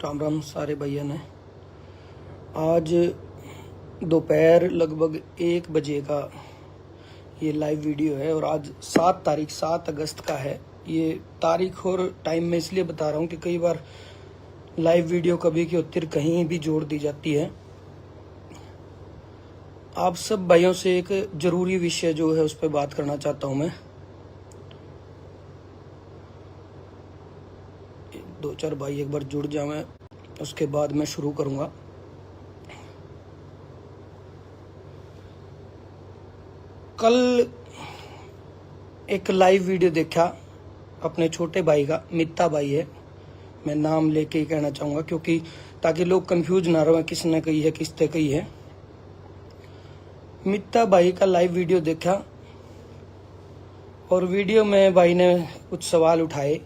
राम राम सारे भैया ने। आज दोपहर लगभग 1 बजे का ये लाइव वीडियो है और आज 7 अगस्त का है। ये तारीख और टाइम मैं इसलिए बता रहा हूँ कि कई बार लाइव वीडियो कभी की होती कहीं भी जोड़ दी जाती है। आप सब भाइयों से एक जरूरी विषय जो है उस पर बात करना चाहता हूँ मैं। 2-4 भाई एक बार जुड़ जाएं, उसके बाद मैं शुरू करूंगा। कल एक लाइव वीडियो देखा अपने छोटे भाई का, मित्ता भाई है, मैं नाम लेके ही कहना चाहूंगा क्योंकि ताकि लोग कंफ्यूज ना रहे किसने कही है किसने कही है। मित्ता भाई का लाइव वीडियो देखा और वीडियो में भाई ने कुछ सवाल उठाए।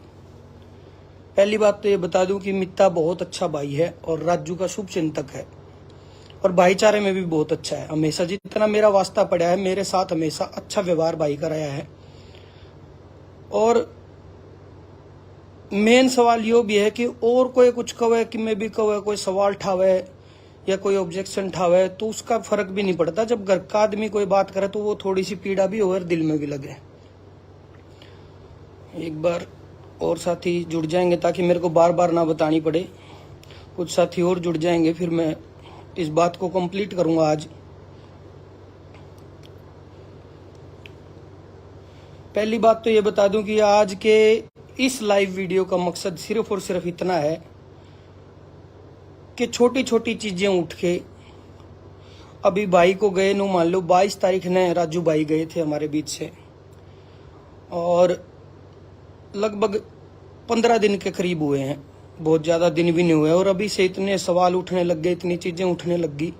पहली बात तो ये बता दूं कि मित्ता बहुत अच्छा भाई है और राजू का शुभ चिंतक है और भाईचारे में भी बहुत अच्छा है। हमेशा जितना मेरा वास्ता पड़ा है मेरे साथ हमेशा अच्छा व्यवहार भाई का रहा है। और मेन सवाल यो भी है कि और कोई कुछ कहे कि मैं भी कहे कोई सवाल ठावे या कोई ऑब्जेक्शन ठावे तो उसका फर्क भी नहीं पड़ता। जब घर का आदमी कोई बात करे तो वो थोड़ी सी पीड़ा भी हो और दिल में भी लगे। एक बार और साथी जुड़ जाएंगे ताकि मेरे को बार बार ना बतानी पड़े। कुछ साथी और जुड़ जाएंगे फिर मैं इस बात को कंप्लीट करूंगा आज। पहली बात तो ये बता दूं कि आज के इस लाइव वीडियो का मकसद सिर्फ और सिर्फ इतना है कि छोटी छोटी चीजें उठ के अभी भाई को गए नो मान लो 22 तारीख ने राजू भाई गए थे हमारे बीच से और लगभग 15 दिन के करीब हुए हैं, बहुत ज्यादा दिन भी नहीं हुए और अभी से इतने सवाल उठने लग गए, इतनी चीजें उठने लग गई।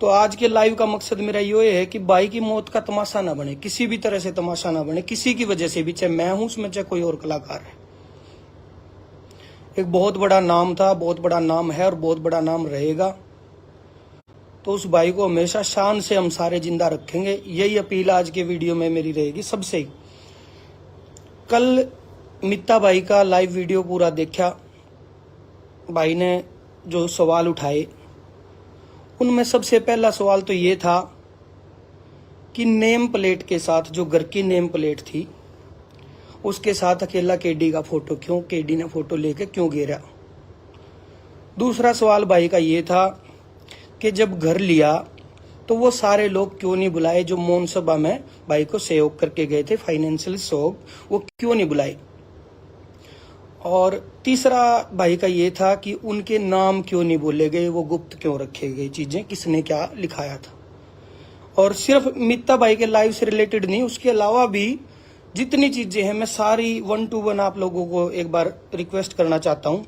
तो आज के लाइव का मकसद मेरा ये है कि भाई की मौत का तमाशा ना बने, किसी भी तरह से तमाशा ना बने, किसी की वजह से भी, चाहे मैं हूं उसमें चाहे कोई और कलाकार है। एक बहुत बड़ा नाम था, बहुत बड़ा नाम है और बहुत बड़ा नाम रहेगा। तो उस भाई को हमेशा शान से हम सारे जिंदा रखेंगे। यही अपील आज के वीडियो में मेरी रहेगी सबसे ही। कल मित्ता भाई का लाइव वीडियो पूरा देखा, भाई ने जो सवाल उठाए उनमें सबसे पहला सवाल तो ये था कि नेम प्लेट के साथ, जो घर की नेम प्लेट थी उसके साथ अकेला केडी का फोटो क्यों, केडी ने फोटो लेके क्यों घेरा। दूसरा सवाल भाई का ये था कि जब घर लिया तो वो सारे लोग क्यों नहीं बुलाए जो मौन सभा में भाई को सहयोग करके गए थे, फाइनेंशियल सहयोग, वो क्यों नहीं बुलाए। और तीसरा भाई का ये था कि उनके नाम क्यों नहीं बोले गए, वो गुप्त क्यों रखे गए, चीजें किसने क्या लिखाया था। और सिर्फ मित्ता भाई के लाइव से रिलेटेड नहीं, उसके अलावा भी जितनी चीजें हैं मैं सारी 1 to 1 आप लोगों को एक बार रिक्वेस्ट करना चाहता हूं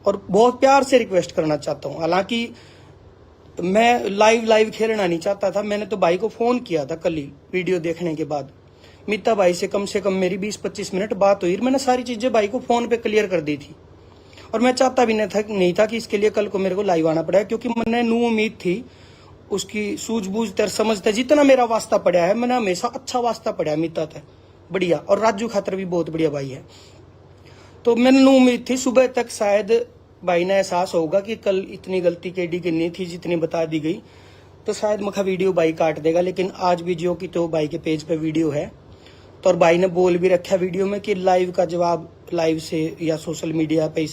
और बहुत प्यार से रिक्वेस्ट करना चाहता हूं। हालांकि मैं लाइव खेलना नहीं चाहता था। मैंने तो भाई को फोन किया था कल ही वीडियो देखने के बाद। मित्ता भाई से कम मेरी 20-25 मिनट बात हुई। मैंने सारी चीजें भाई को फोन पे क्लियर कर दी थी और मैं चाहता भी नहीं था कि इसके लिए कल को मेरे को लाइव आना पड़ा, क्योंकि मैंने नू उम्मीद थी उसकी सूझबूझ तर समझते जितना मेरा वास्ता पड़ा है, मैंने हमेशा अच्छा वास्ता पड़ा है मित्ता था बढ़िया, और राजू खातर भी बहुत बढ़िया भाई है। तो मैंने नू उम्मीद थी सुबह तक शायद भाई ने एहसास होगा कि कल इतनी गलती केडी की नहीं थी जितनी बता दी गई, तो शायद मखा वीडियो भाई काट देगा। लेकिन आज भी जो की तो भाई के पेज पे वीडियो है तो और भाई ने बोल भी रखा वीडियो में कि लाइव का जवाब लाइव से या सोशल मीडिया पे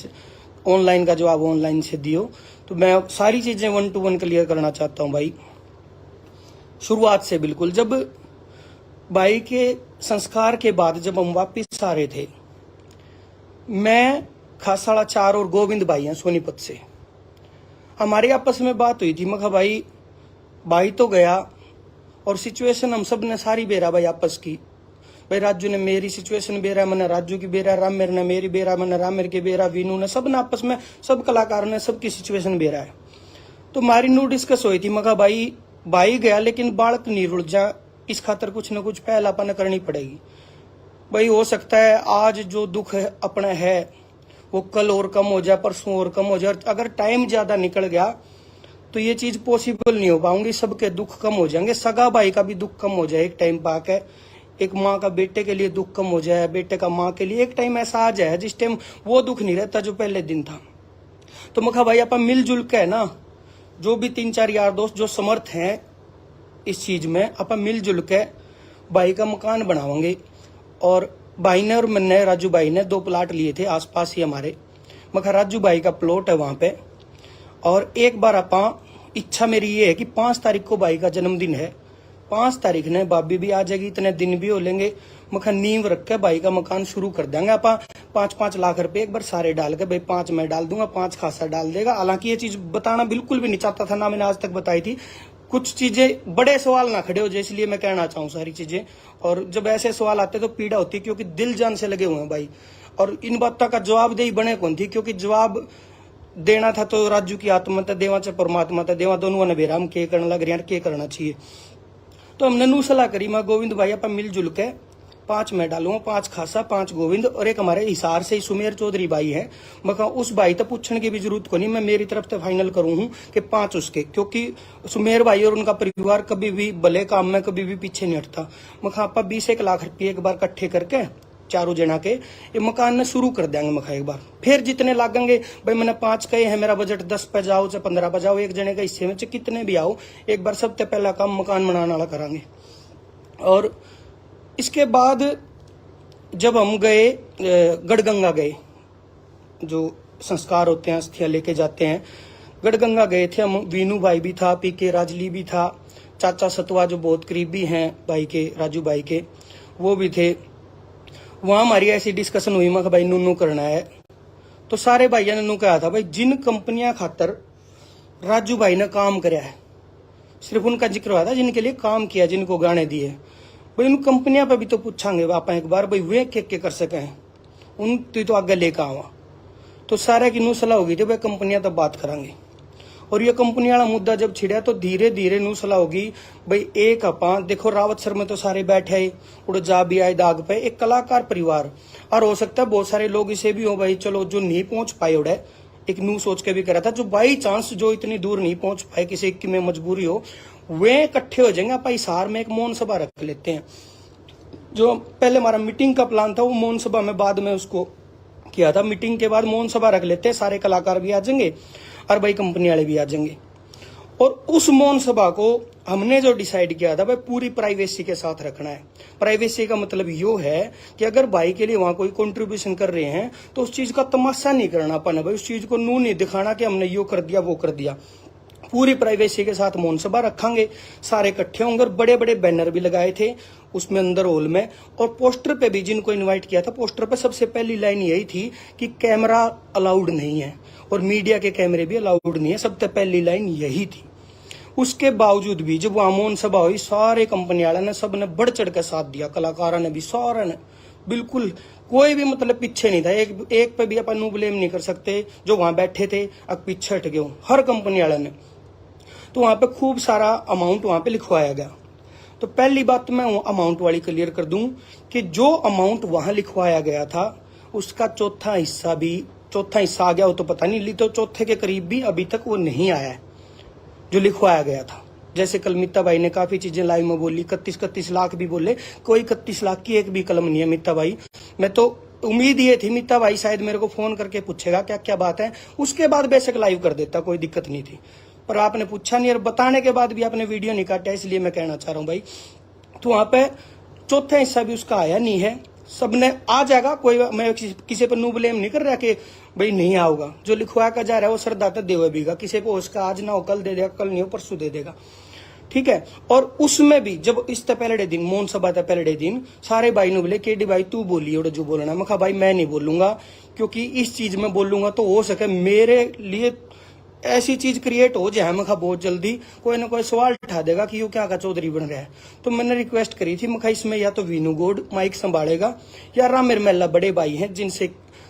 ऑनलाइन का जवाब ऑनलाइन से दियो। तो मैं सारी चीजें 1 to 1 क्लियर करना चाहता हूं भाई, शुरुआत से बिल्कुल। जब भाई के संस्कार के बाद जब हम वापिस आ रहे थे, मैं खासाड़ा 4 और गोविंद भाई हैं सोनीपत से, हमारी आपस में बात हुई थी। मखा भाई तो गया और सिचुएशन हम सब ने सारी बेरा भाई आपस की। भाई राजू ने मेरी सिचुएशन बेरा, मैंने राजू की बेरा, रामेर ने मेरी बेरा, मैंने रामेर की बेरा, वीनू ने, सब ने आपस में, सब कलाकारों ने सबकी सिचुएशन बेरा है। तो हमारी नू डिस्कस हुई थी। मखा भाई गया लेकिन बालक नहीं रुड़ जा, इस खातर कुछ न कुछ पहलापन करनी पड़ेगी। भाई हो सकता है आज जो दुख है अपना है वो कल और कम हो जाए, परसों और कम हो जाए। अगर टाइम ज्यादा निकल गया तो ये चीज पॉसिबल नहीं हो पाऊंगी, सबके दुख कम हो जाएंगे। सगा भाई का भी दुख कम हो जाए एक टाइम पाके, एक माँ का बेटे के लिए दुख कम हो जाए, बेटे का माँ के लिए एक टाइम ऐसा आ जाए जिस टाइम वो दुख नहीं रहता जो पहले दिन था। तो मैं कहा भाई आप मिलजुल के है ना, जो भी 3-4 यार दोस्त जो समर्थ हैं इस चीज में, आप मिलजुल के भाई का मकान बनावांगे। और भाई ने और मैंने, राजू भाई ने 2 प्लाट लिए थे आसपास ही हमारे। मैं कहा राजू भाई का प्लॉट है वहां पे, और एक बार आप, इच्छा मेरी ये है कि 5 तारीख को भाई का जन्मदिन है, 5 तारीख ने भाभी भी आ जाएगी, इतने दिन भी हो लेंगे। मखा नींव रख के भाई का मकान शुरू कर देंगे आप। 5-5 लाख रुपए एक बार सारे डाल के, भाई 5 मैं डाल दूंगा, 5 खासा डाल देगा। हालांकि ये चीज बताना बिल्कुल भी नहीं चाहता था, ना मैंने आज तक बताई थी। कुछ चीजें बड़े सवाल ना खड़े हो जाए, इसलिए मैं कहना चाहूँ सारी चीजें। और जब ऐसे सवाल आते तो पीड़ा होती, क्योंकि दिल जान से लगे हुए हैं भाई। और इन बातों का जवाब दे बने कौन थी, क्योंकि जवाब देना था तो राजू की आत्मा था, देवा च परमात्मा था, देवा दोनों ने बेरा हम के करने लग रहे हैं, के करना चाहिए। तो हमने नू सलाह करी, मैं गोविंद भाई आप मिलजुल के 5 मैं डालूंगा, 5 खासा, 5 गोविंद, और एक हमारे हिसार से ही सुमेर चौधरी भाई है। मैं कहा उस भाई तक पूछने की भी जरूरत को नहीं, मैं मेरी तरफ से फाइनल करूं हूं कि 5 उसके, क्योंकि सुमेर भाई और उनका परिवार कभी भी भले काम में कभी भी पीछे नहीं हटता। मैं कहा आप 20-1 लाख रुपये एक बार इकट्ठे करके चारों जना के ये मकान में शुरू कर देंगे। मखा एक बार फिर जितने लागेंगे भाई, मैंने 5 कहे हैं, मेरा बजट 10 पे जाओ चाहे 15 पे जाओ, एक जने के हिस्से में कितने भी आओ, एक बार सबसे पहला काम मकान बनाने वाला करांगे। और इसके बाद जब हम गए गढ़गंगा गए, जो संस्कार होते हैं अस्थियां लेके जाते हैं, गढ़गंगा गए थे हम। वीनू भाई भी था, पीके राजली भी था, चाचा सतवा जो बहुत करीबी हैं भाई के, राजू भाई के, वो भी थे। वहां हमारी ऐसी डिस्कशन हुई, मैं भाई नूनू करना है। तो सारे भाइयों ने नू कहा था भाई जिन कंपनियां खातर राजू भाई ने काम कराया है, सिर्फ उनका जिक्र हुआ था जिनके लिए काम किया, जिनको गाने दिए भाई, उन कंपनियां पे भी तो पूछांगे आप एक बार भाई, वे के कर सके हैं उन तो आगे लेकर आवा। तो सारे की नू सलाह होगी थी भाई कंपनियां तब बात करांगे। और ये कंपनी वाला मुद्दा जब छिड़ा तो धीरे धीरे नू सलाह होगी भाई, एक अपा देखो रावत सर में तो सारे बैठे है, उड़ जा भी आए दाग पे, एक कलाकार परिवार। और हो सकता है बहुत सारे लोग इसे भी हो भाई, चलो जो नहीं पहुंच पाए उड़े, एक नू सोच के भी करा था, जो बाई चांस जो इतनी दूर नहीं पहुंच पाए, किसी की में मजबूरी हो, वे इकट्ठे हो जाएंगे। आप हिसार में एक मौन सभा रख लेते हैं। जो पहले हमारा मीटिंग का प्लान था वो मौन सभा में बाद में उसको किया था। मीटिंग के बाद मौन सभा रख लेते हैं, सारे कलाकार भी आ जाएंगे और भाई कंपनी वाले भी आ जाएंगे। और उस मौन सभा को हमने जो डिसाइड किया था भाई पूरी प्राइवेसी के साथ रखना है। प्राइवेसी का मतलब यो है कि अगर भाई के लिए वहां कोई कंट्रीब्यूशन कर रहे हैं तो उस चीज का तमाशा नहीं करना अपन, भाई उस चीज को नू नहीं दिखाना कि हमने यो कर दिया वो कर दिया। पूरी प्राइवेसी के साथ मौन सभा रखेंगे, सारे इकट्ठे होंगे। और बड़े बड़े बैनर भी लगाए थे उसमें अंदर हॉल में, और पोस्टर पे भी जिनको इनवाइट किया था, पोस्टर पे सबसे पहली लाइन यही थी कि कैमरा अलाउड नहीं है और मीडिया के कैमरे भी अलाउड नहीं है, सबसे पहली लाइन यही थी। उसके बावजूद भी जब वहां मौन सभा हुई, सारे कंपनी वाले ने सब ने बढ़ चढ़ कर साथ दिया, कलाकारों ने भी, सारे ने बिल्कुल, कोई भी मतलब पीछे नहीं था। एक पे भी अपन ब्लेम नहीं कर सकते, जो वहां बैठे थे अब पीछे हट गए हर कंपनी वाले ने। तो वहां पे खूब सारा अमाउंट वहां पे लिखवाया गया। तो पहली बात तो मैं अमाउंट वाली क्लियर कर दूं कि जो अमाउंट वहां लिखवाया गया था उसका चौथा हिस्सा आ गया, वो तो पता नहीं, तो चौथे के करीब भी अभी तक वो नहीं आया है जो लिखवाया गया था। जैसे कल मित्ता भाई ने काफी चीजें लाइव में बोली, 31 लाख भी बोले, कोई 31 लाख की एक भी कलम नहीं है मित्ता भाई। मैं तो उम्मीद ये थी मित्ता भाई शायद मेरे को फोन करके पूछेगा क्या क्या बात है, उसके बाद बेशक लाइव कर देता, कोई दिक्कत नहीं थी। पर आपने पूछा नहीं और बताने के बाद भी आपने वीडियो नहीं काटा, इसलिए मैं कहना चाह रहा हूं भाई। तो वहां पे चौथा हिस्सा भी उसका आया नहीं है, सबने आ जाएगा। कोई मैं किसी पर नो ब्लेम नहीं कर रहा कि भाई नहीं आओगा, जो लिखवा का जा रहा है वो सरदाता देवे बीगा, किसी को उसका आज ना हो कल दे देगा, कल नहीं हो परसों दे देगा, ठीक है। और उसमें भी जब इस पहले दिन मौन सभा था, पहले दिन सारे भाई ने बोले केडी भाई तू बोलिए जो बोलना। मैं कहा भाई मैं नहीं बोलूंगा, क्योंकि इस चीज में बोलूंगा तो हो सके मेरे लिए ऐसी चीज क्रिएट हो जाए, मैं बहुत जल्दी कोई ना कोई सवाल उठा देगा कि यू क्या का चौधरी बन रहा है। तो मैंने रिक्वेस्ट करी थी, मैं इसमें या तो वीनू गौड़ माइक संभालेगा या रामेर मेला बड़े भाई हैं जिनसे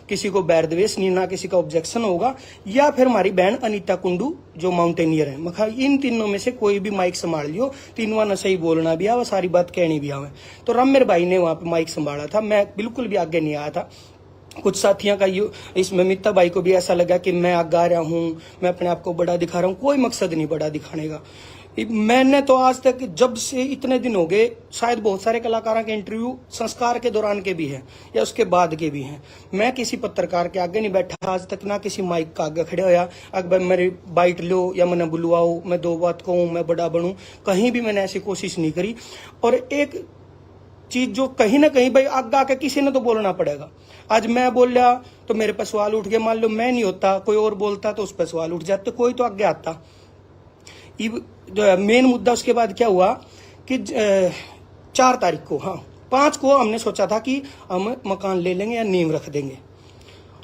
किसी को बैर द्वेष नहीं, ना किसी का ऑब्जेक्शन होगा, या फिर हमारी बहन अनीता कुंडू जो माउंटेनियर है। मैं इन तीनों में से कोई भी माइक संभाल लियो, तीनों ने सही बोलना भी आवे, सारी बात कहनी भी आवे। तो रामेर भाई ने वहां पे माइक संभाला था, मैं बिल्कुल भी आगे नहीं आया था। कुछ साथियों का इसमें मित्ता भाई को भी ऐसा लगा कि मैं आगे आ रहा हूं, मैं अपने आप को बड़ा दिखा रहा हूं। कोई मकसद नहीं बड़ा दिखाने का, मैंने तो आज तक जब से इतने दिन हो गए, शायद बहुत सारे कलाकारों के इंटरव्यू संस्कार के दौरान के भी हैं या उसके बाद के भी हैं, मैं किसी पत्रकार के आगे नहीं बैठा आज तक, ना किसी माइक का आगे खड़े होया अगर मेरी बाइट लो या मैंने बुलवाओ, मैं दो बात कहूँ, मैं बड़ा बनूं, कहीं भी मैंने ऐसी कोशिश नहीं करी। और एक चीज जो कहीं ना कहीं भाई आगे आके किसी ने तो बोलना पड़ेगा। आज मैं बोल लिया तो मेरे पर सवाल उठ गया, मान लो मैं नहीं होता कोई और बोलता तो उस पर सवाल उठ जाते, कोई तो आगे आता। मेन मुद्दा उसके बाद क्या हुआ कि 4 तारीख को, हाँ 5 को हमने सोचा था कि हम मकान ले लेंगे या नींव रख देंगे।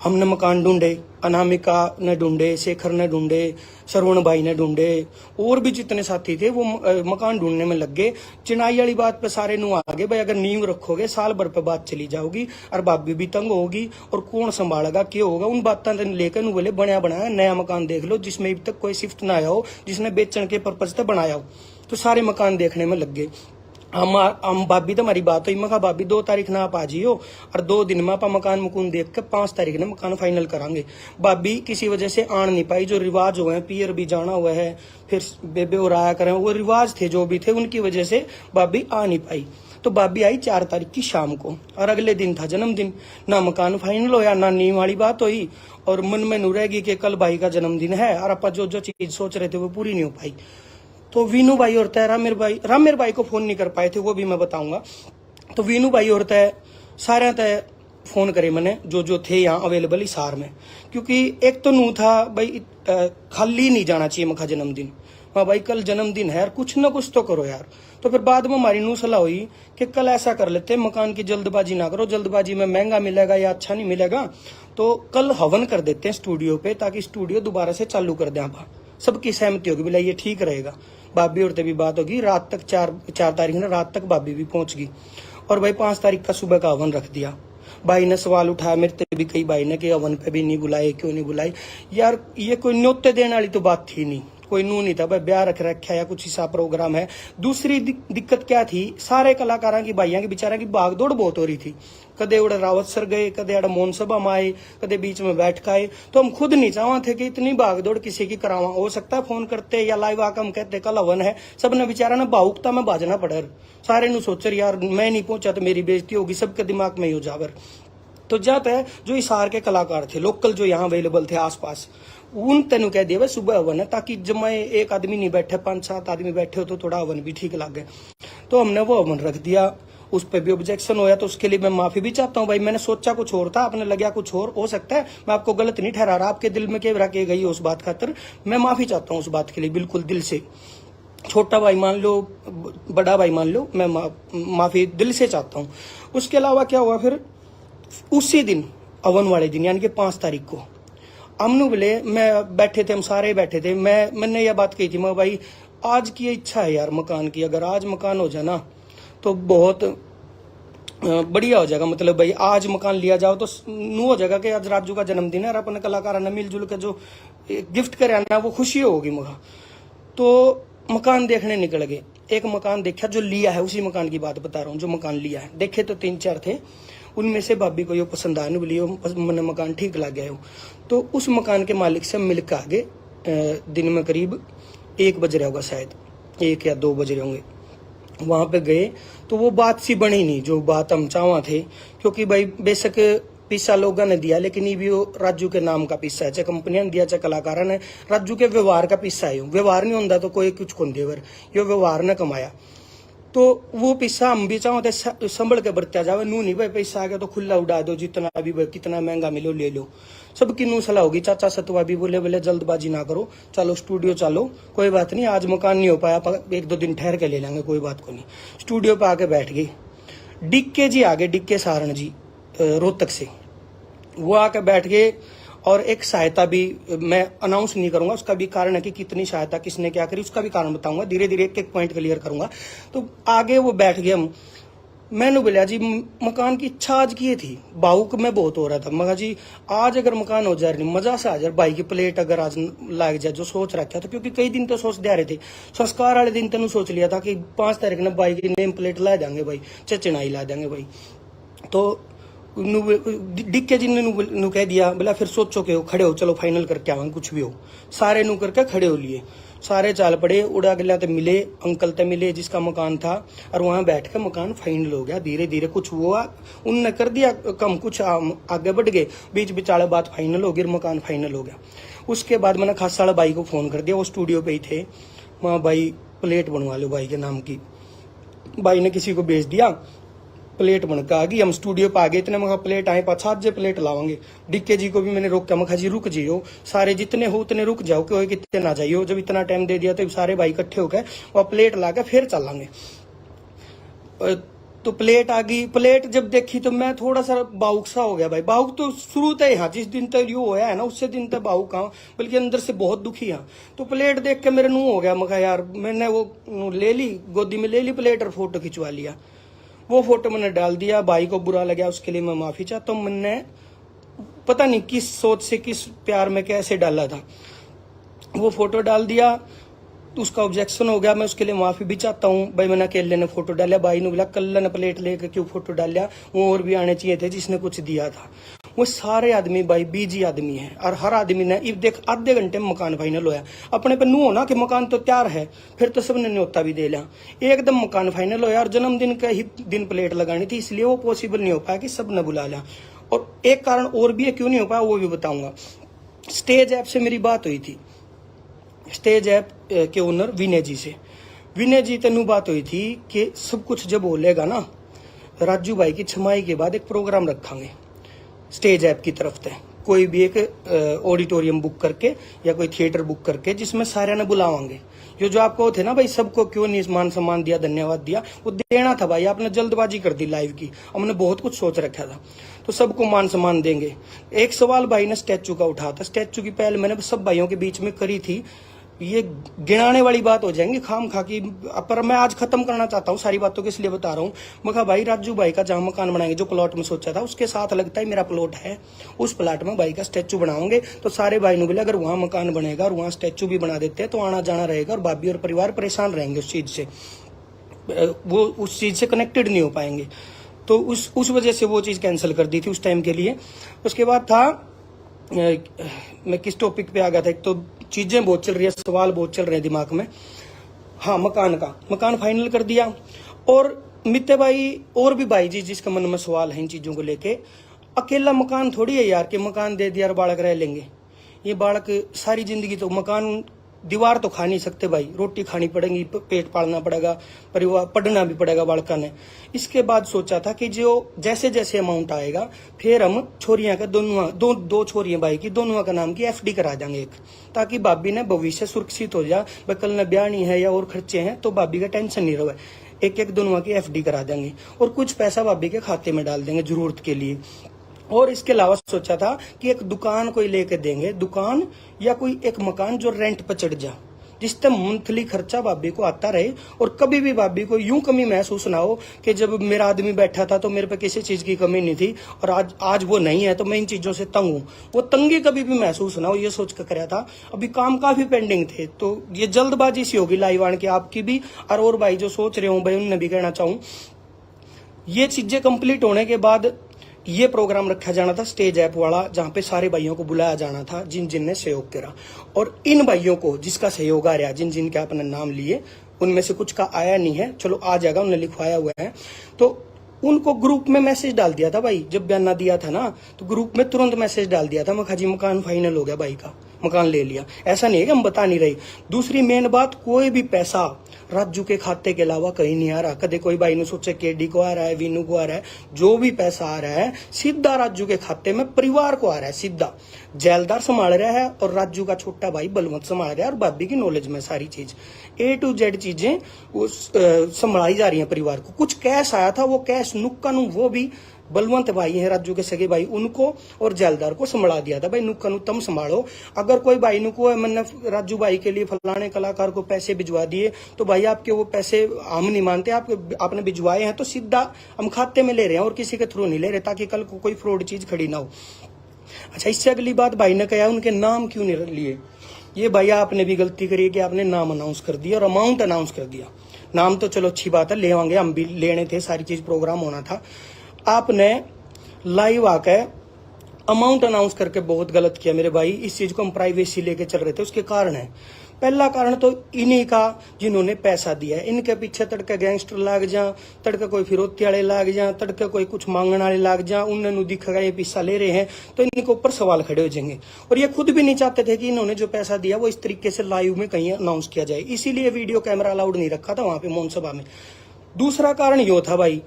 हमने मकान ढूंढे, अनामिका ने ढूंढे, शेखर ने ढूंढे, श्रवण भाई ने ढूंढे, और भी जितने साथी थे वो मकान ढूंढने में लग गए। चिनाई वाली बात पे सारे नु आगे भाई अगर नींव रखोगे साल भर पे बात चली जाओगी और भाभी भी तंग होगी और कौन संभालेगा क्या होगा, उन बातों लेकर नु बोले बनया बनाया नया मकान देख लो जिसमें अभी तक कोई शिफ्ट ना आया हो, जिसने बेचने के पर्पज से बनाया हो। तो सारे मकान देखने में लग गए। हम भाभी तो हमारी बात हुई, मैं कहा भाभी 2 तारीख ना आप आ जियो और 2 दिन में आप मकान मुकुन देख के 5 तारीख ने मकान फाइनल करांगे। भाभी किसी वजह से आन नहीं पाई, जो रिवाज हुए हैं, पियर भी जाना हुआ है, फिर बेबे और आया करें, वो रिवाज थे जो भी थे, उनकी वजह से भाभी आ नहीं पाई। तो भाभी आई 4 तारीख की शाम को और अगले दिन था जन्मदिन, ना मकान फाइनल होया ना नींव वाली बात हुई और मन में नू रहेगी कि कल भाई का जन्मदिन है और आप जो चीज सोच रहे थे वो पूरी नहीं हो पाई। तो वीनू भाई और तय रामेर भाई को फोन नहीं कर पाए थे, वो भी मैं बताऊंगा। तो वीनू भाई और तय सारे तय फोन करे मैंने जो थे यहाँ अवेलेबल हिसार में, क्योंकि एक तो नू था भाई खाली नहीं जाना चाहिए मखा जन्मदिन, हाँ भाई कल जन्मदिन है यार कुछ ना कुछ तो करो यार। तो फिर बाद में हमारी नू सलाह हुई कि कल ऐसा कर लेते हैं, मकान की जल्दबाजी ना करो, जल्दबाजी में महंगा मिलेगा या अच्छा नहीं मिलेगा, तो कल हवन कर देते हैं स्टूडियो पे ताकि स्टूडियो दोबारा से चालू कर दें। आप सबकी सहमति होगी, बोला ये ठीक रहेगा। भाभी और तभी बात होगी, रात तक 4 तारीख ने रात तक भाभी भी पहुंच गई और भाई 5 तारीख का सुबह का हवन रख दिया। भाई ने सवाल उठाया मेरे से भी, कई भाई ने कि हवन पे भी नहीं बुलाए, क्यों नहीं बुलाई यार, ये कोई न्योते देने वाली तो बात थी नहीं, कोई नू नहीं था भाई, ब्याह रख रखा या कुछ ऐसा प्रोग्राम है। दूसरी दिक्कत क्या थी, सारे कलाकारों की भाइयों की बेचारा की भागदौड़ बहुत हो रही थी, कदे उड़े रावत सर गए, कदे अड़ मोहन सभा में आए, कदे बीच में बैठ के आए। तो हम खुद नहीं चाहते थे कि इतनी भागदौड़ किसी की करावा, हो सकता है फोन करते या लाइव आकर हम कहते कल हवन है, सबने बेचारा ना भावुकता में बाजना पड़े, सारे नु सोचर यार मैं नहीं पहुंचा तो मेरी बेइज्जती होगी, सबके दिमाग में ही हो जावर। तो जाता है जो हिसार के कलाकार थे लोकल जो यहाँ अवेलेबल थे आसपास, उन तेन कह दिया सुबह हवन है, ताकि जब मैं एक आदमी नहीं बैठे 5-7 आदमी बैठे हो तो थोड़ा हवन भी ठीक लगे। तो हमने वो हवन रख दिया, उस पर भी ऑब्जेक्शन होया तो उसके लिए मैं माफी भी चाहता हूँ भाई, मैंने सोचा कुछ और था, आपने लगा कुछ और, हो सकता है मैं आपको गलत नहीं ठहरा रहा, आपके दिल में क्या रखे गई उस बात खातर मैं माफी चाहता हूँ उस बात के लिए, बिल्कुल दिल से। छोटा भाई मान लो, बड़ा भाई मान लो, मैं माफी दिल से चाहता हूँ। उसके अलावा क्या हुआ फिर उसी दिन हवन वाले दिन यानी कि 5 तारीख को हमने बोले, मैं बैठे थे, हम सारे बैठे थे, मैंने यह बात कही थी, मैं भाई आज की इच्छा है यार मकान की, अगर आज मकान हो जाए ना तो बहुत बढ़िया हो जाएगा, मतलब भाई आज मकान लिया जाओ तो नू हो जाएगा कि आज राजू का जन्मदिन है और अपने कलाकार ने मिलजुल के जो गिफ्ट करे ना वो खुशी होगी मगा। तो मकान देखने निकल गए, एक मकान देखा जो लिया है, उसी मकान की बात बता रहा हूँ, जो मकान लिया है देखे तो 3-4 थे, उनमें से भाभी को ये पसंद आया, बोली मैंने मकान ठीक लग गया हो। तो उस मकान के मालिक से मिल के आगे दिन में करीब 1 बज रहा होगा, शायद 1 या 2 बज रहे होंगे, वहां पे गए तो वो बात सी बनी नहीं जो बात हम चाहवा थे, क्योंकि भाई बेशक पिस्सा लोगों ने दिया लेकिन ये भी वो राजू के नाम का पिस्सा है, चाहे कंपनियां ने दिया चाहे कलाकारों ने, राजू के व्यवहार का पिस्सा है, व्यवहार नहीं होता तो कोई कुछ कौन देवर, ये व्यवहार ने कमाया। तो वो पैसा हम भी चाहते संभल के बरत्या जावे, नू नहीं भाई पैसा आ गया तो खुला उड़ा दो, जितना भी कितना महंगा मिलो ले लो, सबकी नू सलाह होगी। चाचा सतवा भी बोले जल्दबाजी ना करो, चलो स्टूडियो चलो, कोई बात नहीं आज मकान नहीं हो पाया 1-2 दिन ठहर के ले लेंगे, कोई बात को नहीं। स्टूडियो पे आके बैठ गए, डिक्के जी आगे, डिक्के सारण जी रोहतक से, वो आके बैठ गए और एक सहायता भी मैं अनाउंस नहीं करूंगा, उसका भी कारण है कि कितनी सहायता किसने क्या करी, उसका भी कारण बताऊंगा, धीरे धीरे एक पॉइंट क्लियर करूंगा। तो आगे वो बैठ गए, हम मैंने बोला जी मकान की इच्छा आज की थी, भावुक में बहुत हो रहा था, मगर जी आज अगर मकान हो जाए मजा से आ जाए, भाई की प्लेट अगर आज लाग जाए जो सोच रखा था, क्योंकि कई दिन तो सोच दे रहे थे, संस्कार वाले दिन तेन सोच लिया था कि 5 तारीख ने भाई की नेम प्लेट ला देंगे भाई, चचनाई ला देंगे भाई। तो डिक्के जी ने कह दिया, बोला फिर सोचो के हो, खड़े हो, चलो फाइनल करके आवांगे कुछ भी हो, सारे नू करके खड़े हो लिए। सारे चाल पड़े, उड़ा गया तो मिले, अंकल ते मिले जिसका मकान था, और वहां बैठ के मकान फाइनल हो गया। धीरे धीरे कुछ हुआ, उनने कर दिया कम, कुछ आगे बढ़ गए, बीच बिचाले बात फाइनल हो गई, मकान फाइनल हो गया। उसके बाद मैंने खासा वाला भाई को फोन कर दिया, वो स्टूडियो पे ही थे। वहाँ भाई प्लेट बनवा लो भाई के नाम की। भाई ने किसी को भेज दिया, प्लेट बनकर आ गई। हम स्टूडियो पे आ गए, इतने मगा प्लेट आए, 5-7 प्लेट लावांगे। डीके जी को भी मैंने रोका, मखा जी रुक जियो, सारे जितने हो उतने रुक जाओ, कि कितने ना जाइयो। जब इतना टाइम दे दिया तो सारे भाई इकट्ठे होकर वह प्लेट ला के फिर चलांगे। तो प्लेट आ गई। प्लेट जब देखी तो मैं थोड़ा सा भावुक सा हो गया भाई। भावुक तो शुरू तक यहाँ जिस दिन तक यो होया है ना, उससे दिन तक भावुक हाँ, बल्कि अंदर से बहुत दुखी हाँ। तो प्लेट देख के मेरे मुंह हो गया, मैं कहा यार, मैंने वो ले ली, गोदी में ले ली प्लेट और फोटो खिंचवा लिया। वो फोटो मैंने डाल दिया, भाई को बुरा लगा, उसके लिए मैं माफी चाहता हूँ। मैंने पता नहीं किस सोच से, किस प्यार में कैसे डाला था, वो फोटो डाल दिया। तो उसका ऑब्जेक्शन हो गया, मैं उसके लिए माफी भी चाहता हूँ। भाई मैंने अकेले ने फोटो डाला, भाई ने बोला कल ने प्लेट लेकर क्यों फोटो डालिया, वो और भी आने चाहिए थे जिसने कुछ दिया था। वो सारे आदमी भाई बीजी आदमी है, और हर आदमी ने इब देख आधे घंटे में मकान फाइनल होया। अपने पे नू हो ना कि मकान तो तैयार है, फिर तो सबने न्योता भी दे लिया, एकदम मकान फाइनल होया। और जन्मदिन का ही दिन प्लेट लगानी थी, इसलिए वो पॉसिबल नहीं हो पाया कि सब ने बुला लिया। और एक कारण और भी है क्यों नहीं हो पाया, वो भी बताऊंगा। स्टेज ऐप से मेरी बात हुई थी, स्टेज ऐप के ओनर विनय जी से। विनय जी तेनू बात हुई थी कि सब कुछ जब बोलेगा ना, राजू भाई की छमाई के बाद एक प्रोग्राम रखांगे स्टेज ऐप की तरफ से, कोई भी एक ऑडिटोरियम बुक करके या कोई थिएटर बुक करके, जिसमें सारे ने बुलावांगे। जो आपको थे ना भाई, सबको क्यों नहीं मान सम्मान दिया, धन्यवाद दिया, वो देना था भाई। आपने जल्दबाजी कर दी लाइव की, हमने बहुत कुछ सोच रखा था, तो सबको मान सम्मान देंगे। एक सवाल भाई ने स्टैचू का उठा था, स्टैचू की पहल मैंने सब भाइयों के बीच में करी थी। ये गिनाने वाली बात हो जाएंगी खाम खा की, पर मैं आज खत्म करना चाहता हूँ सारी बातों को, इसलिए बता रहा हूँ। मैं कहा भाई राजू भाई का जहां मकान बनाएंगे, जो प्लॉट में सोचा था उसके साथ लगता है मेरा प्लॉट है, उस प्लॉट में भाई का स्टैचू बनाओगे। तो सारे भाई ने बोले अगर वहां मकान बनेगा और वहां स्टैचू भी बना देते हैं तो आना जाना रहेगा, और भाभी और परिवार परेशान रहेंगे उस चीज से, वो उस चीज से कनेक्टेड नहीं हो पाएंगे। तो उस वजह से वो चीज कैंसिल कर दी थी उस टाइम के लिए। उसके बाद था, मैं किस टॉपिक पे आ गया था, एक तो चीजें बहुत चल रही है, सवाल बहुत चल रहे हैं दिमाग में। हाँ, मकान फाइनल कर दिया। और मित्ते भाई और भी भाई जी जिसके मन में सवाल है इन चीजों को लेके, अकेला मकान थोड़ी है यार कि मकान दे दिया और बालक रह लेंगे। ये बालक सारी जिंदगी, तो मकान दीवार तो खा नहीं सकते भाई, रोटी खानी पड़ेगी, पेट पालना पड़ेगा, परिवार पढ़ना भी पड़ेगा बालका ने। इसके बाद सोचा था कि जो जैसे जैसे अमाउंट आएगा, फिर हम छोरियां का दो छोरियां भाई की दोनों का नाम की एफडी करा देंगे एक, ताकि भाभी ने भविष्य सुरक्षित हो जाए। भाई कल न ब्याह नहीं है या और खर्चे हैं तो भाभी का टेंशन नहीं रहे। एक दोनों की एफडी करा देंगे और कुछ पैसा भाभी के खाते में डाल देंगे जरूरत के लिए। और इसके अलावा सोचा था कि एक दुकान कोई लेके देंगे, दुकान या कोई एक मकान जो रेंट पर चढ़ जा, जिससे मंथली खर्चा भाभी को आता रहे, और कभी भी भाभी को यूं कमी महसूस ना हो कि जब मेरा आदमी बैठा था तो मेरे पे किसी चीज की कमी नहीं थी और आज वो नहीं है तो मैं इन चीजों से तंग हूं। वो तंगी कभी भी महसूस ना हो, ये सोच कर कराया था। अभी काम काफी पेंडिंग थे, तो ये जल्दबाजी सी होगी लाइव आने की, आपकी भी और भाई जो सोच रहे हूँ भाई उनने भी कहना चाहूँ। ये चीजें कंप्लीट होने के बाद ये प्रोग्राम रखा जाना था स्टेज ऐप वाला, जहां पे सारे भाइयों को बुलाया जाना था जिन जिन ने सहयोग करा। और इन भाइयों को जिसका सहयोग आ रहा, जिन जिन के आपने नाम लिए, उनमें से कुछ का आया नहीं है, चलो आ जाएगा, उन्होंने लिखवाया हुआ है, तो उनको ग्रुप में मैसेज डाल दिया था भाई। जब बयाना दिया था ना तो ग्रुप में तुरंत मैसेज डाल दिया था, मैं जी मकान फाइनल हो गया, भाई का मकान ले लिया। ऐसा नहीं है कि हम बता नहीं रहे। दूसरी मेन बात, कोई भी पैसा राजू के खाते के अलावा कहीं नहीं आ रहा। कदे कोई भाई ने सोचे केडी को आ रहा है, वीनू को आ रहा है, जो भी पैसा आ रहा है सीधा राजू के खाते में परिवार को आ रहा है सीधा। जेलदार संभाल रहा है और राजू का छोटा भाई बलवंत संभाल रहा है, और भाभी की नॉलेज में सारी चीज A to Z चीजें संभाली जा रही है परिवार को। कुछ कैश आया था, वो कैश नुक्का नु वो भी बलवंत भाई है राजू के सगे भाई, उनको और जेलदार को संभाला दिया था भाई, नुक्का नु तुम संभालो। अगर कोई भाई नुको मैंने राजू भाई के लिए फलाने कलाकार को पैसे भिजवा दिए तो भाई आपके वो पैसे हम नहीं मानते, आपने भिजवाए हैं तो सीधा हम खाते में ले रहे हैं और किसी के थ्रू नहीं ले रहे, ताकि कल को कोई फ्रॉड चीज खड़ी ना हो। अच्छा, इससे अगली बात भाई ने कहा उनके नाम क्यों नहीं लिए। ये भैया आपने भी गलती करी है कि आपने नाम अनाउंस कर दिया और अमाउंट अनाउंस कर दिया। नाम तो चलो अच्छी बात है, ले आएंगे, हम भी लेने थे, सारी चीज प्रोग्राम होना था। आपने लाइव आकर अमाउंट अनाउंस करके बहुत गलत किया मेरे भाई। इस चीज को हम प्राइवेसी लेके चल रहे थे, उसके कारण है पहला कारण तो इन्हीं का जिन्होंने पैसा दिया है। इनके पीछे तड़के गैंगस्टर लाग जा, तड़के कोई फिरौती वाले लाग जा, तड़के कोई कुछ मांगने वाले लाग जा, उन्होंने दिखेगा ये पैसा ले रहे हैं तो इनके ऊपर सवाल खड़े हो जाएंगे। और ये खुद भी नहीं चाहते थे कि इन्होंने जो पैसा दिया वो इस तरीके से लाइव में कहीं अनाउंस किया जाए, इसीलिए वीडियो कैमरा अलाउड नहीं रखा था वहां पे मौन सभा में। दूसरा कारण यो था भाई,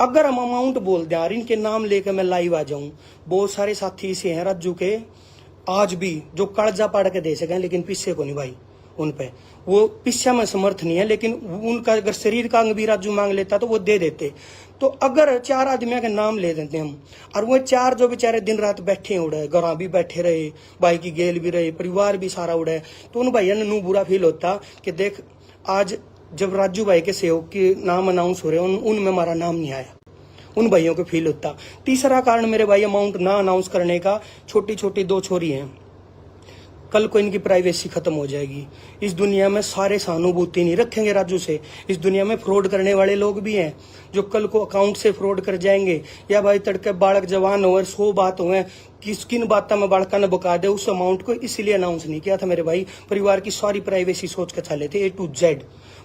अगर हम अमाउंट बोल दें और इनके नाम लेकर मैं लाइव आ जाऊं, बहुत सारे साथी ऐसे हैं राजू के आज भी जो कर्जा पाड़ के दे सके, लेकिन पिस्से को नहीं भाई, उन पे वो पिस्सा में समर्थ नहीं है, लेकिन उनका अगर शरीर का अंग भी राजू मांग लेता तो वो दे देते। तो अगर 4 आदमियों के नाम ले देते हम, और वो 4 जो बेचारे दिन रात बैठे उड़े, घर भी बैठे रहे, भाई की गेल भी रहे, परिवार भी सारा उड़े, तो उन भाइयों ने नू बुरा फील होता कि देख आज जब राजू भाई के सहयोग के नाम अनाउंस हो रहे हैं उनमें हमारा नाम नहीं आया, उन भाइयों को फील होता। तीसरा कारण मेरे भाई अमाउंट ना अनाउंस करने का, छोटी छोटी 2 छोरी हैं, कल को इनकी प्राइवेसी खत्म हो जाएगी। इस दुनिया में सारे सहानुभूति नहीं रखेंगे राजू से, इस दुनिया में फ्रॉड करने वाले लोग भी हैं जो कल को अकाउंट से फ्रॉड कर जाएंगे। या भाई तड़के बालक जवान हो 100 बात हुए, किन बातों में बालका ने बका दे उस अमाउंट को इसलिए अनाउंस नहीं किया था मेरे भाई, परिवार की सारी प्राइवेसी सोच के चले थे A to Z,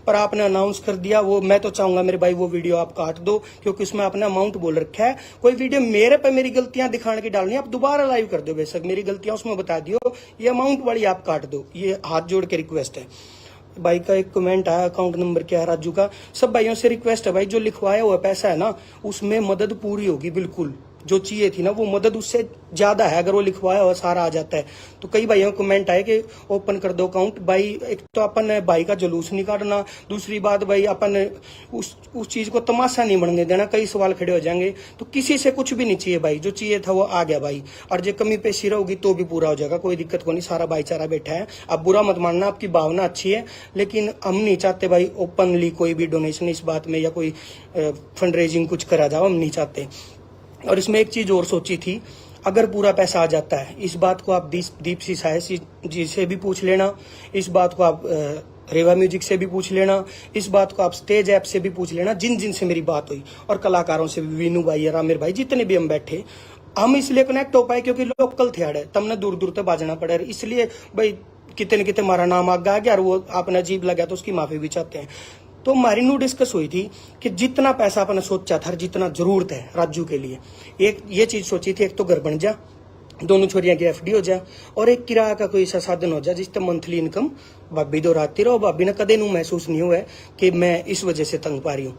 पर आपने अनाउंस कर दिया। वो मैं तो चाहूंगा मेरे भाई वो वीडियो आप काट दो, क्योंकि उसमें आपने अमाउंट बोल रखा है। कोई वीडियो मेरे पे मेरी गलतियां दिखाने की डालनी है, आप दोबारा लाइव कर दो, बेशक मेरी गलतियां उसमें बता दियो, ये अमाउंट वाली आप काट दो, ये हाथ जोड़ के रिक्वेस्ट है। भाई का एक कमेंट आया, अकाउंट नंबर क्या है राजू का। सब भाइयों से रिक्वेस्ट है भाई, जो लिखवाया हुआ पैसा है ना उसमें मदद पूरी होगी, बिल्कुल जो चाहिए थी ना वो मदद उससे ज्यादा है, अगर वो लिखवाया हुआ सारा आ जाता है। तो कई भाइयों को कमेंट आए कि ओपन कर दो अकाउंट। भाई एक तो अपन भाई का जुलूस नहीं काटना, दूसरी बात भाई अपन उस चीज को तमाशा नहीं बनने देना, कई सवाल खड़े हो जाएंगे। तो किसी से कुछ भी नहीं चाहिए भाई, जो चाहिए था वो आ गया भाई, और जो कमी पेशी रहोगी तो भी पूरा हो जाएगा, कोई दिक्कत को नहीं, सारा भाईचारा बैठा है। आप बुरा मत मानना, आपकी भावना अच्छी है, लेकिन हम नहीं चाहते भाई ओपनली कोई भी डोनेशन इस बात में या कोई फंड रेजिंग कुछ करा जाओ, हम नहीं चाहते। और इसमें एक चीज और सोची थी, अगर पूरा पैसा आ जाता है, इस बात को आप दीप सिंह जी से भी पूछ लेना, इस बात को आप रेवा म्यूजिक से भी पूछ लेना, इस बात को आप स्टेज ऐप से भी पूछ लेना, जिन जिन से मेरी बात हुई, और कलाकारों से भी, वीनू भाई, रामेर भाई, जितने भी हम बैठे, हम इसलिए कनेक्ट हो पाए क्योंकि लोकल थे है, तमने दूर दूर तक बाजना पड़ा, इसलिए भाई कितने कितने हमारा नाम आगे आ गया, और वो आपने अजीब लगा तो उसकी माफी भी चाहते हैं। तो हमारी नू डिस्कस हुई थी कि जितना पैसा अपने सोचा था, जितना जरूरत है राजू के लिए, एक ये चीज सोची थी, एक तो घर बन जा, दोनों छोरियां की FD हो जाए, और एक किराया का कोई ऐसा साधन हो जाए जिससे मंथली इनकम भाभी दोहराती रहो, भाभी ने कदे नू महसूस नहीं हुआ है कि मैं इस वजह से तंग पा रही हूँ।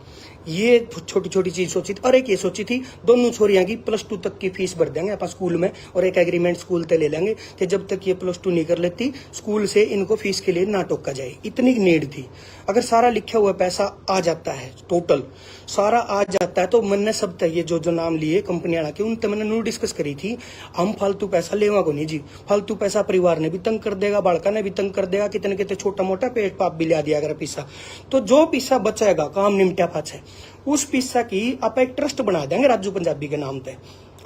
ये छोटी छोटी चीज सोची थी। और एक ये सोची थी, दोनों छोरियां की +2 तक की फीस भर देंगे अपन स्कूल में, और एक एग्रीमेंट स्कूल तक ले लेंगे कि जब तक ये +2 नहीं कर लेती स्कूल से इनको फीस के लिए ना टोका जाए, इतनी नीड थी। अगर सारा लिखा हुआ पैसा आ जाता है, टोटल सारा आ जाता है, तो मैंने सब तक ये जो नाम लिए कंपनी वाला के, उन तक मैंने नू डिस्कस करी थी, हम फालतू पैसा लेवा को नहीं जी, फालतू पैसा परिवार ने भी तंग कर देगा, बालका ने भी तंग कर देगा, कितने कितने छोटा मोटा पेट पाप भी लिया दिया अगर पैसा, तो जो पैसा बचेगा काम निमटा पाछे, उस पैसा की आप एक ट्रस्ट बना देंगे राजू पंजाबी के नाम पे,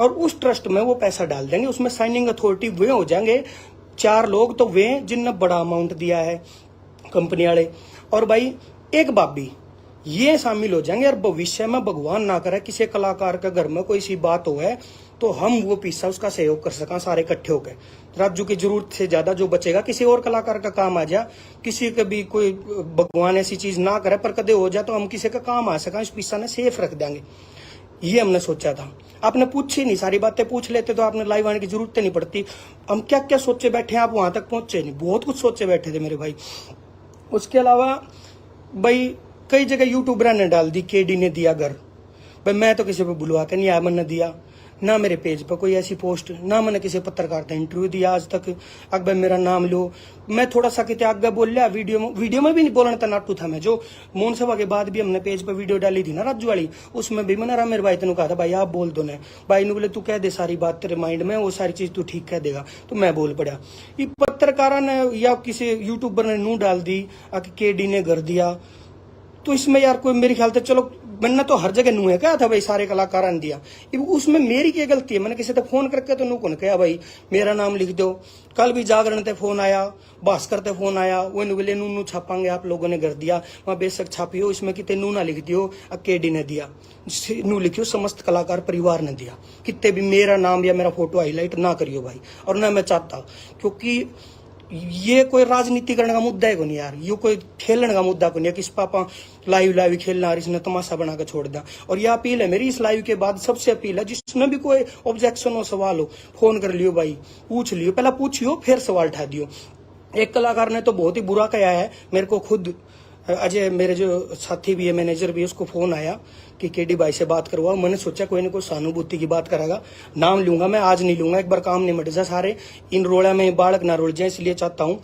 और उस ट्रस्ट में वो पैसा डाल देंगे, उसमें साइनिंग अथॉरिटी वे हो जाएंगे 4 लोग, तो वे जिनने बड़ा अमाउंट दिया है कंपनी वाले, और भाई एक भाभी, ये शामिल हो जाएंगे। और भविष्य में भगवान ना करे किसी कलाकार के घर में कोई सी बात हो है, तो हम वो पैसा उसका सहयोग कर सका सारे इकट्ठे होकर। राजू की जरूरत से ज्यादा जो बचेगा किसी और कलाकार का काम आ जाए, किसी का भी कोई भगवान ऐसी चीज ना करे पर कदे हो जाए तो हम किसी का काम आ सका, इस पैसा ने सेफ रख देंगे, ये हमने सोचा था। आपने पूछी नहीं, सारी बातें पूछ लेते तो आपने लाइव आने की जरूरत नहीं पड़ती। हम क्या क्या सोचे बैठे हैं, आप वहां तक पहुंचे नहीं, बहुत कुछ सोचे बैठे थे मेरे भाई। उसके अलावा भाई कई जगह यूट्यूबर ने डाल दी, KD ने दिया घर, भाई मैं तो किसी पे बुलवा के नहीं आया, मैंने दिया ना, मेरे पेज पर कोई ऐसी पोस्ट ना, मैंने किसी पत्रकार का इंटरव्यू दिया आज तक। अगर मेरा नाम लो, मैं थोड़ा सा कितने आगे बोल लिया, वीडियो में भी नहीं बोलना था, नाटू था मैं। जो मौन सभा के बाद भी हमने पेज पर वीडियो डाली थी ना राजू वाली, उसमें भी मैंने मेरे भाई तेन कहा था भाई आप बोल दो ना, भाई ने बोले तू कह दे सारी बात तेरे माइंड में, वो सारी चीज तू ठीक कह देगा, तो मैं बोल पड़ा। ये पत्रकारा ने या किसी यूट्यूबर ने नू डाल दी KD ने घर दिया, तो इसमें यार कोई मेरे ख्याल से, चलो मैंने तो हर जगह नू है क्या था भाई, सारे कलाकार ने दिया, उसमें मेरी क्या गलती है? मैंने किसी तक फोन करके तो नू को कहा भाई मेरा नाम लिख दो। कल भी जागरण ते फोन आया, भास्कर ते फोन आया, वो बोले नू छापांगे, आप लोगों ने कर दिया, वहां बेशक छापियो, इसमें कितने नू ना लिख दियो KD ने दिया, नू लिखियो समस्त कलाकार परिवार ने दिया, कितने भी मेरा नाम या मेरा फोटो हाईलाइट ना करियो भाई, और ना मैं चाहता, क्योंकि ये कोई राजनीति करने का मुद्दा है को नहीं यार, ये कोई खेलने का मुद्दा को नहीं है। किस पापा लाइव खेलना और इसने तमाशा बना के छोड़ दिया। और ये अपील है मेरी इस लाइव के बाद, सबसे अपील है, जिसने भी कोई ऑब्जेक्शन हो, सवाल हो, फोन कर लियो भाई, पूछ लियो, पहला पूछियो फिर सवाल उठा दियो। एक कलाकार ने तो बहुत ही बुरा कहा है मेरे को, खुद अजय मेरे जो साथी भी है, मैनेजर भी है, उसको फोन आया कि केडी भाई से बात करवाओ। मैंने सोचा कोई ना कोई सहानुभूति की बात करेगा, नाम लूंगा मैं, आज नहीं लूंगा, एक बार काम नहीं मट जा, सारे इन रोड़ा में बालक ना रोल जाए, इसलिए चाहता हूं।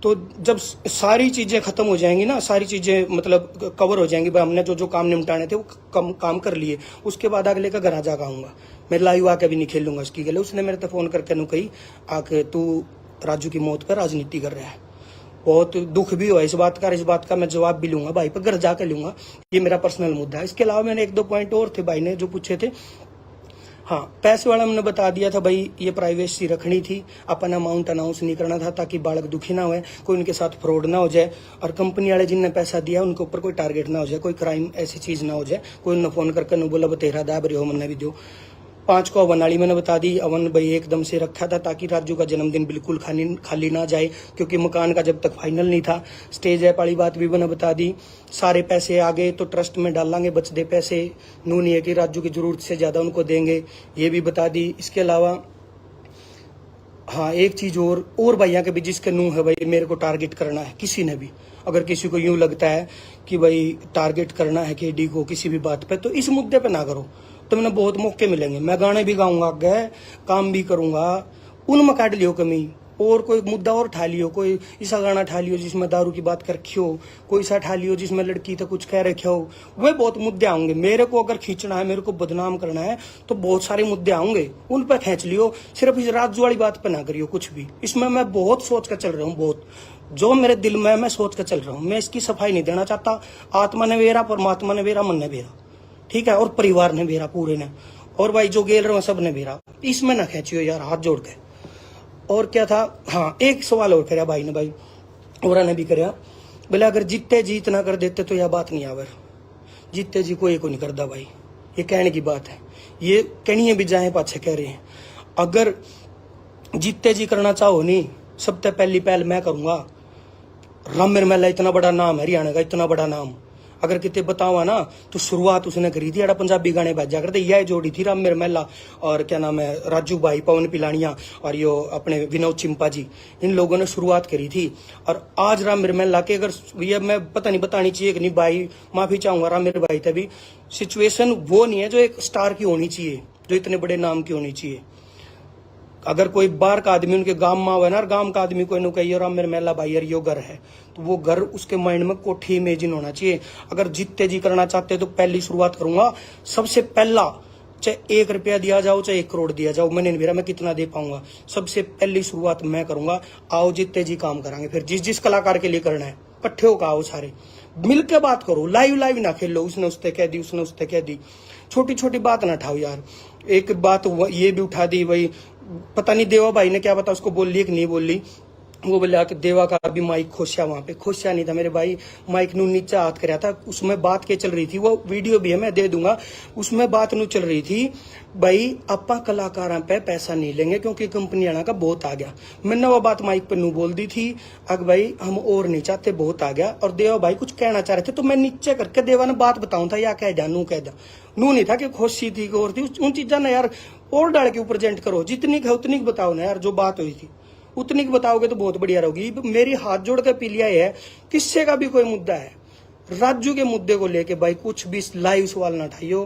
तो जब सारी चीजें खत्म हो जाएंगी ना, सारी चीजें मतलब कवर हो जाएंगी, भाई हमने जो जो काम निपटाने थे वो काम कर लिए, उसके बाद अगले का घर जाकर आऊंगा मैं, लाइव आके भी नहीं खेलूंगा उसकी गले। उसने मेरे तो फोन करके नु कही आके तू राजू की मौत पर राजनीति कर रहा है। बहुत दुख भी हुआ इस बात का मैं जवाब भी लूंगा भाई पर, घर जाकर लूंगा, ये मेरा पर्सनल मुद्दा है। इसके अलावा मैंने एक दो पॉइंट और थे भाई ने जो पूछे थे। हाँ, पैसे वाला मैंने बता दिया था भाई, ये प्राइवेसी रखनी थी, अपन अमाउंट अनाउंस नहीं करना था ताकि बालक दुखी ना हुए, कोई उनके साथ फ्रॉड ना हो जाए, और कंपनी वाले जिनने पैसा दिया उनके ऊपर कोई टारगेट ना हो जाए, कोई क्राइम ऐसी चीज ना हो जाए, कोई उन्हें फोन करके न बोला बतेरा दाब रहे हो, मैंने भी दो 5 को अवन वाली मैंने बता दी। अवन भाई एकदम से रखा था ताकि राजू का जन्मदिन बिल्कुल खाली ना जाए, क्योंकि मकान का जब तक फाइनल नहीं था। स्टेज ऐप वाली बात भी मैंने बता दी। सारे पैसे आ गए तो ट्रस्ट में डालेंगे, बचते पैसे नू नहीं है कि राजू की जरूरत से ज्यादा उनको देंगे, ये भी बता दी। इसके अलावा हाँ, एक चीज और भैया के भी, जिसके नू है भाई मेरे को टारगेट करना है, किसी ने भी अगर किसी को यूं लगता है कि भाई टारगेट करना है केडी को किसी भी बात पे, तो इस मुद्दे पे ना करो। तो मैंने बहुत मौके मिलेंगे, मैं गाने भी गाऊंगा, आगे काम भी करूंगा, उनमें काट लियो कमी। और कोई मुद्दा और उठा लियो, कोई ऐसा गाना उठा लियो जिसमें दारू की बात कर रखी हो, कोई ऐसा उठा लियो जिसमें लड़की तो कुछ कह रखे हो, वे बहुत मुद्दे आएंगे। मेरे को अगर खींचना है, मेरे को बदनाम करना है, तो बहुत सारे मुद्दे आएंगे, उन पर खींच लियो। सिर्फ इस राजू वाली बात पर ना करियो कुछ भी। इसमें मैं बहुत सोच कर चल रहा हूँ, बहुत जो मेरे दिल में मैं सोच कर चल रहा हूँ। मैं इसकी सफाई नहीं देना चाहता। आत्मा ने वेरा, परमात्मा ने वेरा, मन ने वेरा, ठीक है, और परिवार ने वेरा पूरे ने, और भाई जो गेल रहे सब ने वेरा। इसमें ना खींचियो यार, हाथ जोड़ के। और क्या था, हाँ, एक सवाल और कराया भाई ने, भाई और ने भी कराया, बोले अगर जीते जीत ना कर देते तो यह बात नहीं आवर। जीते जी कोई को नहीं करता भाई, ये कहने की बात है, ये कहनी भी जाए पाछे कह रहे हैं। अगर जीते जी करना चाहो नहीं, सबसे पहली पहल मैं करूंगा। राम मिर्मला इतना बड़ा नाम है हरियाणा का, इतना बड़ा नाम, अगर कितने बताओ ना, तो शुरुआत उसने करी थी, पंजाबी गाने भेजा करते, यह जोड़ी थी राम मिर्मला और क्या नाम है राजू भाई, पवन पिलानिया और यो अपने विनोद चिंपा जी, इन लोगों ने शुरुआत करी थी। और आज राम मिर्मला के, अगर ये मैं पता नहीं बतानी चाहिए कि नहीं भाई, माफी चाहूंगा राम मेरे भाई, तभी सिचुएशन वो नहीं है जो एक स्टार की होनी चाहिए, जो इतने बड़े नाम की होनी चाहिए। अगर कोई बाहर का आदमी उनके गांव में आवे ना, गांव का आदमी कोई कही राम मिर्मला भाई यार यो घर है, तो वो घर उसके माइंड में कोठी इमेजिन होना चाहिए। अगर जीते जी करना चाहते हैं तो पहली शुरुआत करूंगा, सबसे पहला, चाहे 1 रुपया दिया जाओ चाहे 1 करोड़ दिया जाओ, मैंने नहीं मेरा मैं कितना दे पाऊंगा, सबसे पहली शुरुआत मैं करूंगा। आओ जीते जी काम करांगे, फिर जिस जिस कलाकार के लिए करना है इकट्ठे होकर आओ, सारे मिलकर बात करो, लाइव ना खेलो, उसने उसने कह दी, उसने उसने कह दी, छोटी छोटी बात ना उठाओ यार। एक बात ये भी उठा दी भाई, पता नहीं देवा भाई ने क्या पता उसको बोल ली कि नहीं बोल ली, वो बोला कि देवा का भी माइक खोसिया, वहां पे खोसिया नहीं था मेरे भाई, माइक नू नीचा हाथ कराया था, उसमें बात क्या चल रही थी, वो वीडियो भी है मैं दे दूंगा, उसमें बात नू चल रही थी भाई अपा कलाकारों पे पैसा नहीं लेंगे क्योंकि कंपनी आना का बहुत आ गया। मैंने वो बात माइक पे नू बोल दी थी, अग भाई हम और नहीं चाहते, बहुत आ गया। और देवा भाई कुछ कहना चाह रहे थे, तो मैं नीचे करके देवा ने बात बताऊं था, या कह दिया नू कह दिया, नू नहीं था कि खुशी थी और थी, उन चीजा ने यार और डाल के प्रेजेंट करो, जितनी है उतनी बताओ ना यार, जो बात हुई थी उतनी बताओगे तो बहुत बढ़िया रहोगी। मेरी हाथ जोड़ कर पीलिया है, किससे का भी कोई मुद्दा है, राजू के मुद्दे को लेके भाई कुछ भी लाइव सवाल ना उठाइयो।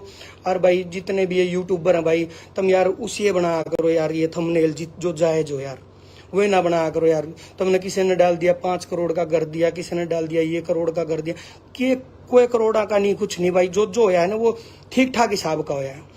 और भाई जितने भी ये यूट्यूबर हैं भाई, तुम यार उसी बना करो यार, ये थंबनेल जो जायज हो यार, वही ना बना करो यार। तुमने किसी ने डाल दिया 5 करोड़ का कर दिया, किसी ने डाल दिया ये करोड़ का कर दिया, कि कोई करोड़ा का नहीं, कुछ नहीं भाई, जो होया है ना वो ठीक ठाक हिसाब का होया है।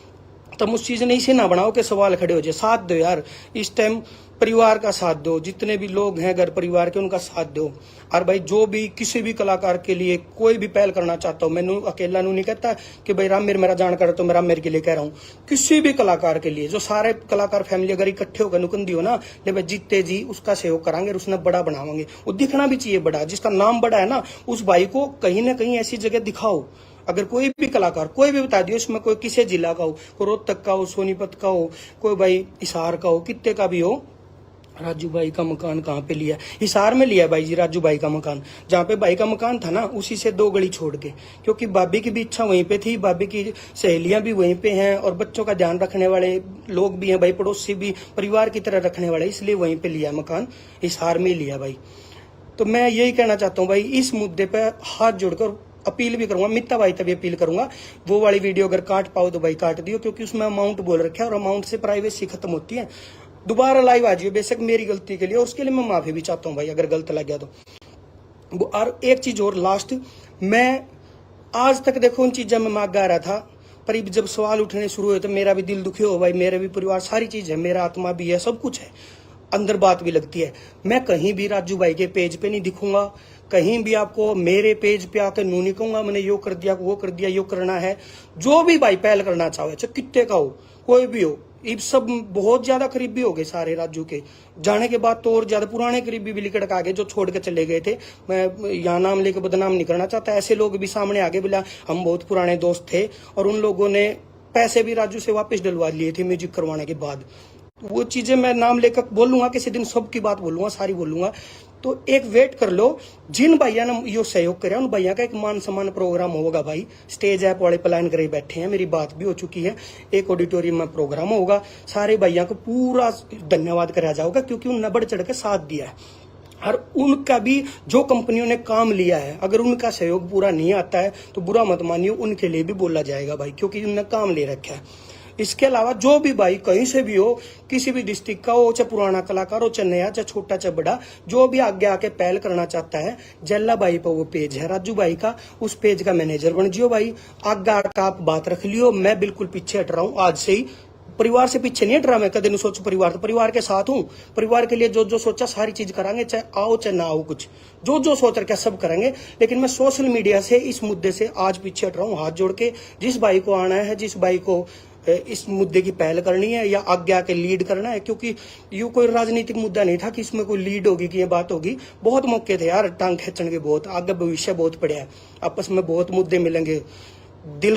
तुम उस चीज ने इसे ना बनाओ कि सवाल खड़े हो जाए। साथ दो यार, इस टाइम परिवार का साथ दो, जितने भी लोग हैं घर परिवार के उनका साथ दो। और भाई जो भी किसी भी कलाकार के लिए कोई भी पहल करना चाहता हूँ, मैंने अकेला नहीं कहता कि भाई राम मेरा जान कर, तो मैं राम मेरे के लिए कह रहा हूँ, किसी भी कलाकार के लिए, जो सारे कलाकार फैमिली अगर इकट्ठे होकर नुकंदी हो ना, ले भाई जीते जी उसका सहयोग करांगे, उसने बड़ा बनावांगे। वो दिखना भी चाहिए बड़ा, जिसका नाम बड़ा है ना, उस भाई को कहीं ना कहीं ऐसी जगह दिखाओ। अगर कोई भी कलाकार कोई भी बता दियो, इसमें कोई किसी जिला का हो, कोई रोहतक का हो, सोनीपत का हो, कोई भाई हिसार का हो, कितने का भी हो, राजू भाई का मकान कहाँ पे लिया? हिसार में लिया भाई जी राजू भाई का मकान। जहाँ पे भाई का मकान था ना, उसी से 2 गली छोड़ के, क्योंकि भाभी की भी इच्छा वहीं पे थी, भाभी की सहेलियां भी वहीं पे हैं और बच्चों का ध्यान रखने वाले लोग भी हैं भाई, पड़ोसी भी परिवार की तरह रखने वाले, इसलिए वहीं पे लिया मकान, हिसार में लिया भाई। तो मैं यही कहना चाहता हूँ भाई, इस मुद्दे पर हाथ जोड़कर अपील भी करूंगा, मित्ता भाई तभी अपील करूंगा, वो वाली वीडियो अगर काट पाओ तो भाई काट दियो, क्योंकि उसमें अमाउंट बोल रखा है और अमाउंट से प्राइवेसी खत्म होती है। दोबारा लाइव आ जाइए, बेशक मेरी गलती के लिए, और उसके लिए मैं माफी भी चाहता हूँ भाई अगर गलत लग गया तो। और एक चीज और लास्ट, मैं आज तक देखो उन चीजों में मांग आ रहा था, पर जब सवाल उठने शुरू हुए तो मेरा भी दिल दुखी हो भाई, मेरा भी परिवार, सारी चीज है, मेरा आत्मा भी है, सब कुछ है, अंदर बात भी लगती है। मैं कहीं भी राजू भाई के पेज पे नहीं दिखूंगा, कहीं भी आपको मेरे पेज पे आकर नू नहीं कहूंगा मैंने यो कर दिया, वो कर दिया, यो करना है। जो भी भाई पहल करना चाहे, चाहे कितने का हो, कोई भी हो, ये सब बहुत ज्यादा करीबी हो गए सारे राजू के जाने के बाद, तो और ज्यादा पुराने करीबी भी निकट आ गए जो छोड़ के चले गए थे। मैं यहाँ नाम लेकर बदनाम नहीं करना चाहता, ऐसे लोग भी सामने आगे, बोला हम बहुत पुराने दोस्त थे और उन लोगों ने पैसे भी राजू से वापस डलवा लिए थे म्यूजिक करवाने के बाद। वो चीजें मैं नाम लेकर बोलूंगा, किसी दिन सबकी बात बोलूंगा, सारी बोलूंगा। तो एक वेट कर लो, जिन भैया ने यो सहयोग करे उन भैया का एक मान सम्मान प्रोग्राम होगा भाई। स्टेज ऐप वाले प्लान करे बैठे हैं, मेरी बात भी हो चुकी है, एक ऑडिटोरियम में प्रोग्राम होगा, सारे भैया को पूरा धन्यवाद करा जाएगा, क्योंकि उन्होंने बढ़ चढ़ के साथ दिया है। और उनका भी जो कंपनियों ने काम लिया है, अगर उनका सहयोग पूरा नहीं आता है तो बुरा मत मानियो, उनके लिए भी बोला जाएगा भाई, क्योंकि उन्होंने काम ले रखा है। इसके अलावा जो भी भाई कहीं से भी हो, किसी भी डिस्ट्रिक्ट का हो, चाहे पुराना कलाकार हो, चाहे नया, चाहे छोटा, चाहे बड़ा, जो भी आगे आके पहल करना चाहता है, जल्ला भाई पर वो पेज है राजू भाई का, उस पेज का मैनेजर बन जियो भाई। आगे आके आप बात रख लियो, मैं बिल्कुल पीछे हट रहा हूँ आज से ही, परिवार से पीछे नहीं हट रहा मैं, कदे नहीं सोचू परिवार, तो परिवार के साथ हूँ, परिवार के लिए जो जो सोचा सारी चीज करांगे, चाहे आओ चाहे ना आओ, कुछ जो जो सोच रखा सब करेंगे। लेकिन मैं सोशल मीडिया से इस मुद्दे से आज पीछे हट रहा हूँ, हाथ जोड़ के। जिस भाई को आना है, जिस भाई को इस मुद्दे की पहल करनी है या आगे आके लीड करना है, क्योंकि ये कोई राजनीतिक मुद्दा नहीं था कि इसमें कोई लीड होगी कि ये बात होगी। बहुत मौके थे यार टांग खींचने के, बहुत आगे भविष्य बहुत पड़ा है, आपस में बहुत मुद्दे मिलेंगे, दिल